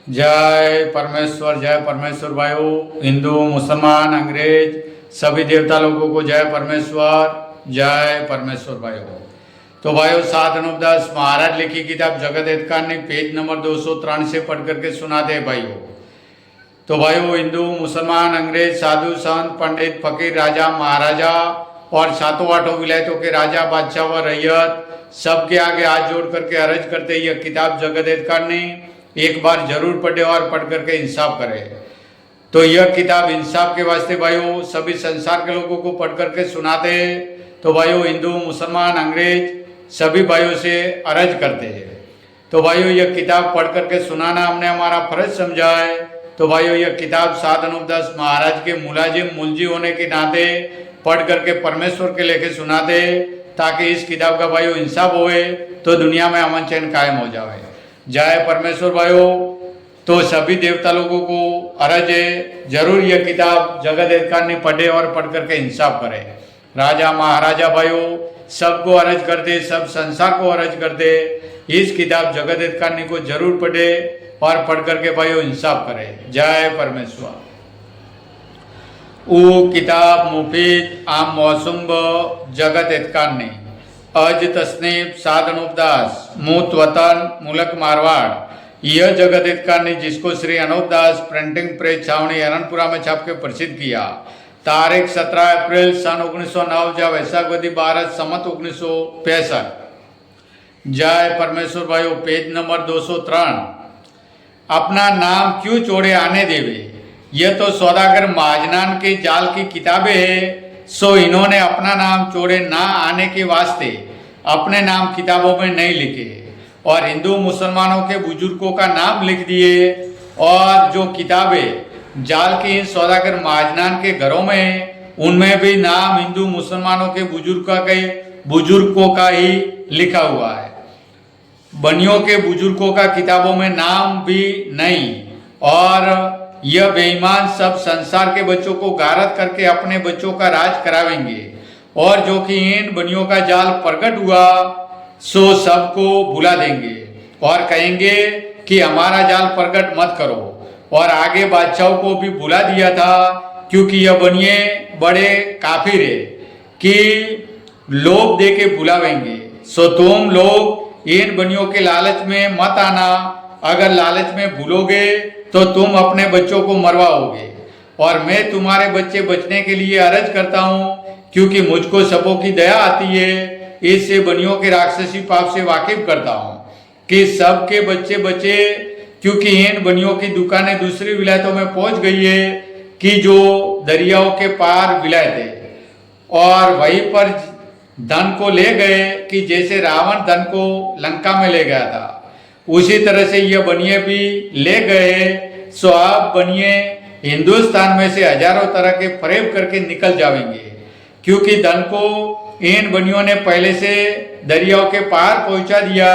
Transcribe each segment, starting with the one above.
जय परमेश्वर भाइयों, हिंदू मुसलमान अंग्रेज सभी देवता लोगों को जय परमेश्वर भाइयों। तो भाइयों 7 9 10 महाराज लिखी किताब जगत हितकारिणी पेज नंबर 203 से पढ़ करके सुनाते हैं भाइयों। तो भाइयों हिंदू मुसलमान अंग्रेज साधु संत पंडित फकीर राजा महाराजा और सातों आठों विलायतों के राजा बादशाह व रैयत सबके आगे हाथ जोड़ करके अर्ज करते यह किताब जगत हितकारिणी एक बार जरूर पढ़े और पढ़ करके इंसाफ करें। तो यह किताब इंसाफ के वास्ते भाइयों सभी संसार के लोगों को पढ़ करके सुनाते हैं। तो भाइयों हिंदू मुसलमान अंग्रेज सभी भाइयों से अर्ज करते हैं। तो भाइयों यह किताब पढ़ करके सुनाना हमने हमारा फर्ज समझा है। तो भाइयों यह किताब 7 9 10 महाराज के मुलजी होने के नाते पढ़ करके परमेश्वर के लेके सुनाते ताकि इस किताब का भाइयों इंसाफ होए तो दुनिया में अमन चैन कायम हो जाए। जय परमेश्वर भाइयों। तो सभी देवता लोगों को अर्ज है जरूर यह किताब जगत हितकारिणी पढ़े और पढ़ करके इंसाफ करे। राजा महाराजा भाइयों सबको अर्ज करते, सब संसार को अर्ज करते इस किताब जगत हितकारिणी को जरूर पढ़े और पढ़ करके भाइयों इंसाफ करे। जय परमेश्वर। वो किताब मुफीद आम मौसुम जगत हितकारिणी अज तस्नीफ 7 9 10 मूत वतन मुल्क मारवाड़। यह जगत हितकारिणी जिसको श्री अनूप दास प्रिंटिंग प्रेस छावनी अनंतपुरा में छाप के प्रसिद्ध किया। तारीख 17 अप्रैल सन 1909 जब वैशाख वदी 12 सम्मत 1965। जय परमेश्वर भाइयों। पेज नंबर 203 अपना नाम क्यों चोड़े आने देवे। यह तो सौदागर महाजनान के जाल की किताबें है। सो इन्होंने अपना नाम चोड़े ना आने के वास्ते अपने नाम किताबों में नहीं लिखे और हिंदू मुसलमानों के बुजुर्गों का नाम लिख दिए। और जो किताबें जाल की इन सौदागर महाजनान के घरों में उनमें भी नाम हिंदू मुसलमानों के बुजुर्गों का ही लिखा हुआ है। बनियों के बुजुर्गों का किताबों में नाम भी नहीं। और यह बेईमान सब संसार के बच्चों को गारत करके अपने बच्चों का राज करावेंगे और जो कि इन बनियों का जाल प्रकट हुआ सो सबको भुला देंगे और कहेंगे कि हमारा जाल प्रकट मत करो। और आगे बादशाहों को भी भुला दिया था क्योंकि यह बनिए बड़े काफिर है कि लोभ दे के भुलावेंगे। सो तुम लोग इन बनियों के लालच में मत आना। अगर लालच में भूलोगे तो तुम अपने बच्चों को मरवाओगे। और मैं तुम्हारे बच्चे बचने के लिए अर्ज करता हूँ क्योंकि मुझको सबों की दया आती है। इससे बनियों के राक्षसी पाप से वाकिफ करता हूँ कि सबके बच्चे बचे क्योंकि इन बनियों की दुकानें दूसरी विलायतों में पहुंच गई है कि जो दरियाओं के पार विलायत है और वहीं पर धन को ले गए कि जैसे रावण धन को लंका में ले गया था उसी तरह से यह बनिए भी ले गए। सो आप बनिए हिंदुस्तान में से हजारों तरह के फरेब करके निकल जाएंगे क्योंकि धन को इन बनियों ने पहले से दरियाओं के पार पहुंचा दिया।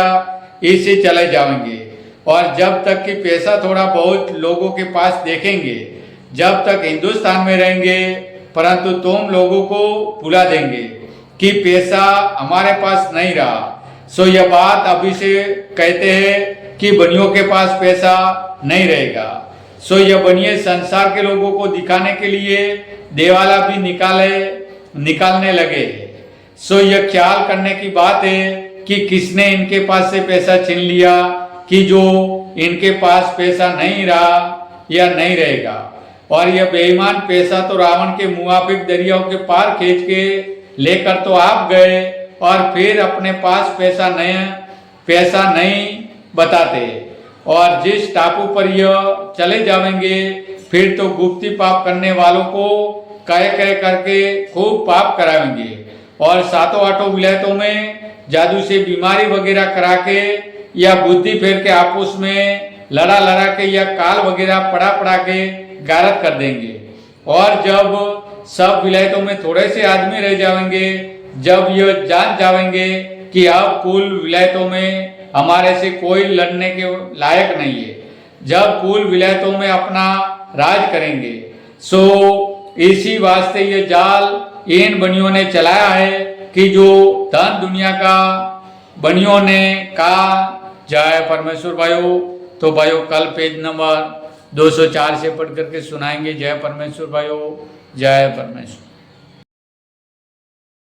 इससे चले जाएंगे और जब तक कि पैसा थोड़ा बहुत लोगों के पास देखेंगे जब तक हिंदुस्तान में रहेंगे परंतु तुम लोगों को भुला देंगे कि पैसा हमारे पास नहीं रहा। सो यह बात अभी से कहते हैं कि बनियों के पास पैसा नहीं रहेगा। सो यह बनिए संसार के लोगों को दिखाने के लिए देवाला भी निकालने लगे। सो यह ख्याल करने की बात है कि किसने इनके पास से पैसा छीन लिया कि जो इनके पास पैसा नहीं रहा या नहीं रहेगा। और यह बेईमान पैसा तो रावण के मुआफिक दरियाओं के पार खींच के लेकर तो आप गए और फिर अपने पास पैसा नहीं बताते। और जिस टापू पर यह चले जाएंगे फिर तो गुप्ती पाप करने वालों को कह करके खूब पाप कराएंगे और सातों आठों विलायतों में जादू से बीमारी वगैरह करा के या बुद्धि फेर के आपस में लड़ा के या काल वगैरह पड़ा के गारत कर देंगे। और जब सब विलायतों में थोड़े से आदमी रह जाएंगे जब यह जान जाएंगे कि अब कुल विलायतों में हमारे से कोई लड़ने के लायक नहीं है जब कुल विलायतों में अपना राज करेंगे। सो इसी वास्ते ये जाल इन बनियों ने चलाया है कि जो धन दुनिया का बनियों ने कहा। जय परमेश्वर भाइयों। तो भाइयों कल पेज नंबर 204 से पढ़ करके सुनाएंगे। जय परमेश्वर भाइयों, जय परमेश्वर।